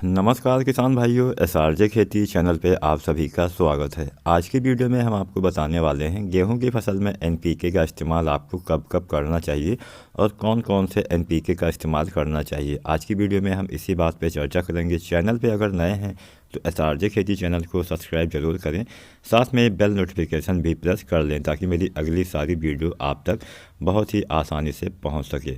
नमस्कार किसान भाइयों, एसआरजे खेती चैनल पे आप सभी का स्वागत है। आज की वीडियो में हम आपको बताने वाले हैं गेहूं की फसल में एनपीके का इस्तेमाल आपको कब कब करना चाहिए और कौन कौन से एनपीके का इस्तेमाल करना चाहिए। आज की वीडियो में हम इसी बात पे चर्चा करेंगे। चैनल पे अगर नए हैं तो एसआरजे खेती चैनल को सब्सक्राइब जरूर करें, साथ में बेल नोटिफिकेशन भी प्रेस कर लें ताकि मेरी अगली सारी वीडियो आप तक बहुत ही आसानी से पहुंच सके।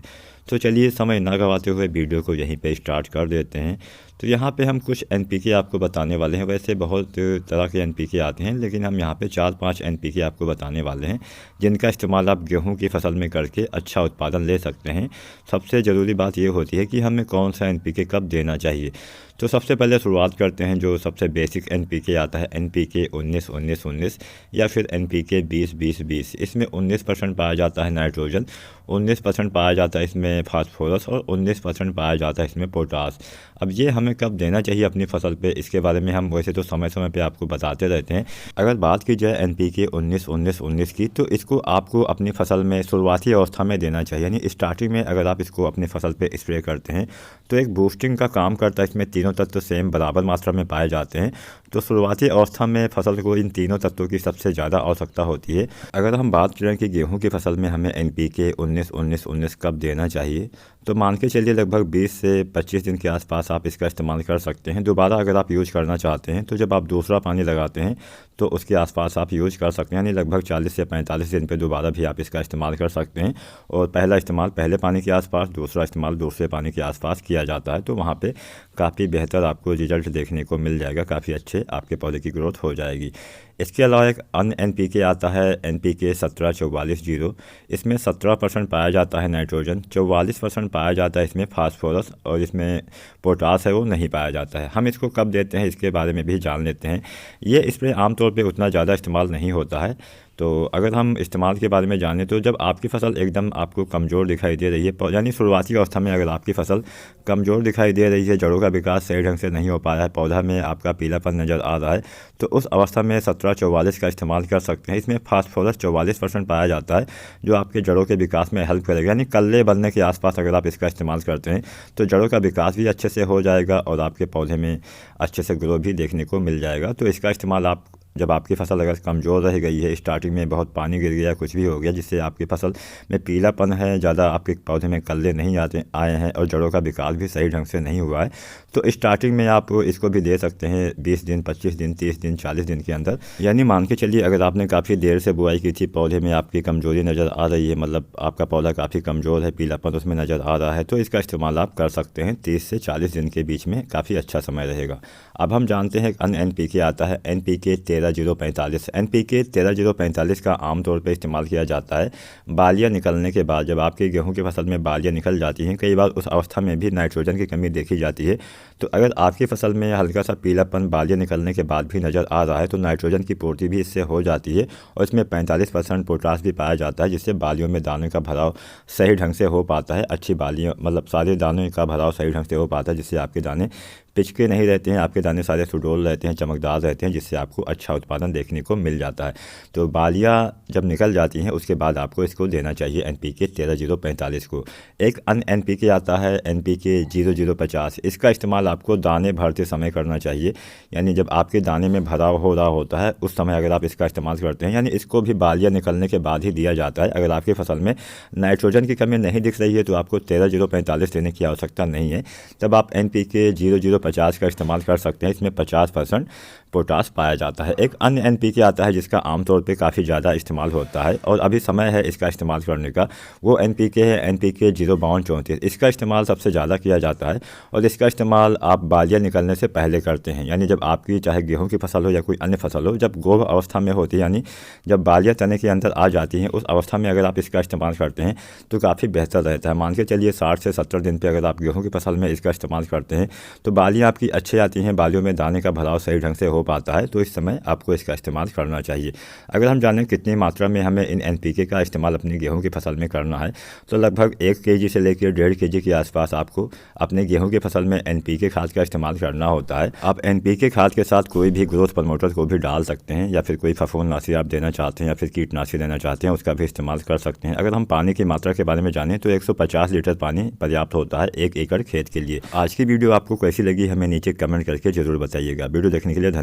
तो चलिए समय ना गंवाते हुए वीडियो को यहीं पे स्टार्ट कर देते हैं। तो यहाँ पे हम कुछ एनपीके आपको बताने वाले हैं। वैसे बहुत तरह के एनपीके आते हैं, लेकिन हम यहाँ पे 4-5 एनपीके आपको बताने वाले हैं जिनका इस्तेमाल आप गेहूं की फसल में करके अच्छा उत्पादन ले सकते हैं। सबसे ज़रूरी बात ये होती है कि हमें कौन सा एनपीके कब देना चाहिए। तो सबसे पहले शुरुआत करते हैं जो सबसे बेसिक एनपीके आता है, एनपीके 19-19-19 या फिर एनपीके 20-20-20। इसमें 19% पाया जाता है नाइट्रोजन, 19% पाया जाता है इसमें फास्फोरस और 19% पाया जाता है इसमें पोटास। अब ये हमें कब देना चाहिए अपनी फसल पे, इसके बारे में हम वैसे तो समय समय पे आपको बताते रहते हैं। अगर बात की जाए एनपीके 19-19-19 की, तो इसको आपको अपनी फसल में शुरुआती अवस्था में देना चाहिए। यानी स्टार्टिंग में अगर आप इसको अपनी फसल पे स्प्रे करते हैं तो एक बूस्टिंग का काम करता है। इसमें तीनों तत्व सेम बराबर मात्रा में पाए जाते हैं। तो शुरुआती अवस्था में फसल को इन तीनों तत्वों की सबसे ज़्यादा आवश्यकता होती है। अगर हम बात करें कि गेहूं की फसल में हमें एनपीके 19-19-19 कब देना चाहिए, तो मान के चलिए लगभग 20 से 25 दिन के आसपास आप इसका इस्तेमाल कर सकते हैं। दोबारा अगर आप यूज करना चाहते हैं तो जब आप दूसरा पानी लगाते हैं तो उसके आसपास आप यूज कर सकते हैं। यानी लगभग 40 से 45 दिन पे दोबारा भी आप इसका इस्तेमाल कर सकते हैं। और पहला इस्तेमाल पहले पानी के आसपास, दूसरा इस्तेमाल दूसरे पानी के आसपास किया जाता है। तो वहाँ पे काफ़ी बेहतर आपको रिजल्ट देखने को मिल जाएगा, काफ़ी अच्छे आपके पौधे की ग्रोथ हो जाएगी। इसके अलावा एक अन्य एनपीके आता है एनपीके 17-44-0। इसमें 17% पाया जाता है नाइट्रोजन, 44% पाया जाता है इसमें फास्फोरस और इसमें पोटास है वो नहीं पाया जाता है। हम इसको कब देते हैं इसके बारे में भी जान लेते हैं। ये स्प्रे आमतौर पे उतना ज़्यादा इस्तेमाल नहीं होता है। तो अगर हम इस्तेमाल के बारे में जानें तो जब आपकी फसल एकदम आपको कमज़ोर दिखाई दे रही है, यानी शुरुआती अवस्था में अगर आपकी फसल कमज़ोर दिखाई दे रही है, जड़ों का विकास सही ढंग से नहीं हो पा रहा है, पौधा में आपका पीलापन नज़र आ रहा है, तो उस अवस्था में 17-44 का इस्तेमाल कर सकते हैं। इसमें फास्फोरस 44% पाया जाता है जो आपके जड़ों के विकास में हेल्प करेगा। यानी कल्ले बनने के आसपास अगर आप इसका इस्तेमाल करते हैं तो जड़ों का विकास भी अच्छे से हो जाएगा और आपके पौधे में अच्छे से ग्रोथ भी देखने को मिल जाएगा। तो इसका इस्तेमाल आप जब आपकी फसल अगर कमज़ोर रह गई है, स्टार्टिंग में बहुत पानी गिर गया, कुछ भी हो गया जिससे आपकी फसल में पीलापन है, ज़्यादा आपके पौधे में कल्ले नहीं आए हैं और जड़ों का विकास भी सही ढंग से नहीं हुआ है, तो स्टार्टिंग में आप इसको भी दे सकते हैं 20 दिन, 25 दिन, 30 दिन, 40 दिन के अंदर। यानी मान के चलिए अगर आपने काफ़ी देर से बुआई की थी, पौधे में आपकी कमज़ोरी नज़र आ रही है, मतलब आपका पौधा काफ़ी कमज़ोर है, पीलापन उसमें नज़र आ रहा है, तो इसका इस्तेमाल आप कर सकते हैं 30 से 40 दिन के बीच में, काफ़ी अच्छा समय रहेगा। अब हम जानते हैं अन्य एनपीके आता है एनपीके 13-0-45। एनपीके 13-0-45 का आमतौर पर इस्तेमाल किया जाता है बालियाँ निकलने के बाद। जब आपकी गेहूं की फसल में बालियाँ निकल जाती हैं, कई बार उस अवस्था में भी नाइट्रोजन की कमी देखी जाती है। तो अगर आपकी फसल में हल्का सा पीलापन बालियाँ निकलने के बाद भी नज़र आ रहा है तो नाइट्रोजन की पूर्ति भी इससे हो जाती है और इसमें 45% पोटास भी पाया जाता है, जिससे बालियों में दाने का भराव सही ढंग से हो पाता है। अच्छी बालियों मतलब सारे दानों का भराव सही ढंग से हो पाता है, जिससे आपके दाने पिचके नहीं रहते हैं, आपके दाने सारे सुडौल रहते हैं, चमकदार रहते हैं, जिससे आपको अच्छा उत्पादन देखने को मिल जाता है। तो बालियाँ जब निकल जाती हैं उसके बाद आपको इसको देना चाहिए एनपीके 13-0-45 को। एक अन्य एनपीके आता है एनपीके 0-0-50। इसका इस्तेमाल आपको दाने भरते समय करना चाहिए। यानी जब आपके दाने में भराव हो रहा होता है उस समय अगर आप इसका इस्तेमाल करते हैं, यानी इसको भी बालियाँ निकलने के बाद ही दिया जाता है। अगर आपकी फसल में नाइट्रोजन की कमी नहीं दिख रही है तो आपको 13-0-45 देने की आवश्यकता नहीं है। तब आप एनपीके 0-0-50 का इस्तेमाल कर सकते हैं। इसमें 50% पोटास पाया जाता है। एक अन्य एनपीके आता है जिसका आमतौर पे काफ़ी ज़्यादा इस्तेमाल होता है और अभी समय है इसका इस्तेमाल करने का, वो एनपीके है एनपीके 0-52-34। इसका इस्तेमाल सबसे ज़्यादा किया जाता है और इसका इस्तेमाल आप बालियाँ निकलने से पहले करते हैं। यानी जब आपकी चाहे गेहूं की फसल हो या कोई अन्य फसल हो, जब गोभ अवस्था में होती है, यानी जब बालियाँ तने के अंदर आ जाती हैं, उस अवस्था में अगर आप इसका इस्तेमाल करते हैं तो काफ़ी बेहतर रहता है। मान के चलिए 60 से 70 दिन पर अगर आप गेहूँ की फसल में इसका इस्तेमाल करते हैं तो बालियाँ आपकी अच्छी आती हैं, बालियों में दाने का भराव सही ढंग से हो पाता है। तो इस समय आपको इसका इस्तेमाल करना चाहिए। अगर हम जानें कितनी मात्रा में हमें इन NPK का इस्तेमाल अपनी गेहूं की फसल में करना है, तो लगभग 1 kg से लेकर 1.5 kg के आसपास आपको अपने गेहूं की फसल में NPK खाद का इस्तेमाल करना होता है। आप NPK खाद के साथ कोई भी ग्रोथ प्रमोटर को भी डाल सकते हैं, या फिर कोई फफूंदनाशी आप देना चाहते हैं या फिर कीटनाशी देना चाहते हैं उसका भी इस्तेमाल कर सकते हैं। अगर हम पानी की मात्रा के बारे में जानें तो 150 लीटर पानी पर्याप्त होता है 1 एकड़ खेत के लिए। आज की वीडियो आपको कैसी लगी हमें नीचे कमेंट करके जरूर बताइएगा। वीडियो देखने के लिए धन्यवाद।